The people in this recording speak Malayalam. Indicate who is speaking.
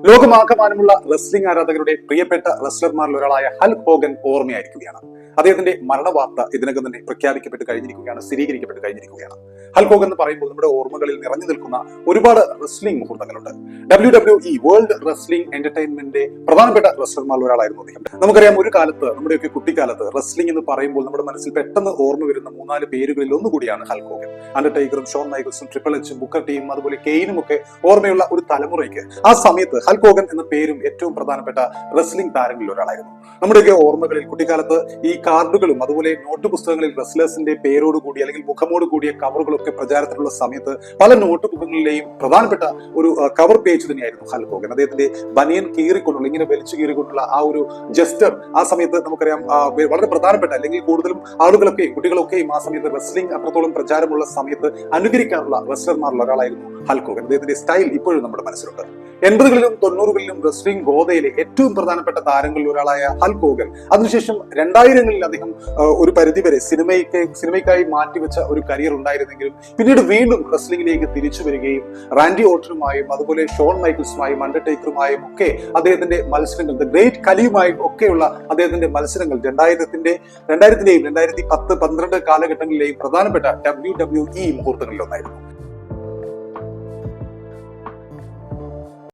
Speaker 1: ലോകമാകമാനമുള്ള റെസ്ലിംഗ് ആരാധകരുടെ പ്രിയപ്പെട്ട റെസ്ലർമാരിൽ ഒരാളായ ഹൽക്ക് ഹോഗൻ ഓർമ്മയായിരിക്കുകയാണ്. അദ്ദേഹത്തിന്റെ മരണവാർത്ത ഇതിനകം തന്നെ പ്രഖ്യാപിക്കപ്പെട്ട് കഴിഞ്ഞിരിക്കുകയാണ്, സ്ഥിരീകരിക്കപ്പെട്ട് കഴിഞ്ഞിരിക്കുകയാണ്. ഹൽക്ക് ഹോഗൻ എന്ന് പറയുമ്പോൾ നമ്മുടെ ഓർമ്മകളിൽ നിറഞ്ഞു നിൽക്കുന്ന ഒരുപാട് റെസ്ലിംഗ് മുഹൂർത്തങ്ങളുണ്ട്. WWE വേൾഡ് റെസ്ലിംഗ് എന്റർടൈൻമെന്റിന്റെ പ്രധാനപ്പെട്ട റെസ്ലർമാരിൽ ഒരാളായിരുന്നു അദ്ദേഹം. നമുക്കറിയാം, ഒരു കാലത്ത്, നമ്മുടെയൊക്കെ കുട്ടിക്കാലത്ത് റെസ്ലിംഗ് എന്ന് പറയുമ്പോൾ നമ്മുടെ മനസ്സിൽ പെട്ടെന്ന് ഓർമ്മ വരുന്ന 3-4 പേരുകളിൽ ഒന്നുകൂടിയാണ് ഹൽക്ക് ഹോഗൻ. അണ്ടർടേക്കറും ഷോൺ മൈക്കിൾസും ട്രിപ്പിൾ എച്ചും ബുക്കർ ടീയും അതുപോലെ കെയ്നും ഒക്കെ ഓർമ്മയുള്ള ഒരു തലമുറയ്ക്ക് ആ സമയത്ത് ഹൽക്ക് ഹോഗൻ എന്ന പേരും ഏറ്റവും പ്രധാനപ്പെട്ട റെസ്ലിംഗ് താരങ്ങളിൽ ഒരാളായിരുന്നു. നമ്മുടെയൊക്കെ ഓർമ്മകളിൽ കുട്ടിക്കാലത്ത് ഈ കാർഡുകളും അതുപോലെ നോട്ട് പുസ്തകങ്ങളിൽ റെസ്ലേഴ്സിന്റെ പേരോടുകൂടി അല്ലെങ്കിൽ മുഖമോട് കൂടിയ കവറുകളൊക്കെ പ്രചാരത്തിലുള്ള സമയത്ത് പല നോട്ട് ബുക്കുകളിലെയും പ്രധാനപ്പെട്ട ഒരു കവർ പേജ് തന്നെയായിരുന്നു ഹൽക്ക് ഹോഗൻ. അദ്ദേഹത്തിന്റെ ബനിയൻ കീറിക്കൊണ്ടുള്ള, ഇങ്ങനെ വലിച്ചു കീറിക്കൊണ്ടുള്ള ആ ഒരു ജസ്റ്റർ ആ സമയത്ത് നമുക്കറിയാം വളരെ പ്രധാനപ്പെട്ട, അല്ലെങ്കിൽ കൂടുതലും ആളുകളൊക്കെയും കുട്ടികളൊക്കെയും ആ സമയത്ത് റെസ്ലിംഗ് അത്രത്തോളം പ്രചാരമുള്ള സമയത്ത് അനുകരിക്കാറുള്ള റെസ്ലർമാരിൽ ഒരാളായിരുന്നു ഹൽക്ക് ഹോഗൻ. അദ്ദേഹത്തിന്റെ സ്റ്റൈൽ ഇപ്പോഴും നമ്മുടെ മനസ്സിലുണ്ട്. 80കളിലും 90കളിലും റെസ്ലിംഗ് ഗോതയിലെ ഏറ്റവും പ്രധാനപ്പെട്ട താരങ്ങളിൽ ഒരാളായ ഹൽക്ക് ഹോഗൻ അതിനുശേഷം 2000കളിൽ അദ്ദേഹം ഒരു പരിധിവരെ സിനിമയ്ക്കായി മാറ്റിവെച്ച ഒരു കരിയർ ഉണ്ടായിരുന്നെങ്കിലും പിന്നീട് വീണ്ടും റെസ്ലിംഗിലേക്ക് തിരിച്ചു വരികയും റാൻഡി ഓർട്ടനുമായും അതുപോലെ ഷോൺ മൈക്കിൾസുമായും അണ്ടർടേക്കറുമായും ഒക്കെ അദ്ദേഹത്തിന്റെ മത്സരങ്ങൾ, ദ ഗ്രേറ്റ് ഖലിയുമായും ഒക്കെയുള്ള അദ്ദേഹത്തിന്റെ മത്സരങ്ങൾ 2000ന്റെയും 2010-12 കാലഘട്ടങ്ങളിലെയും പ്രധാനപ്പെട്ട WWE മുഹൂർത്തങ്ങളിലൊന്നായിരുന്നു.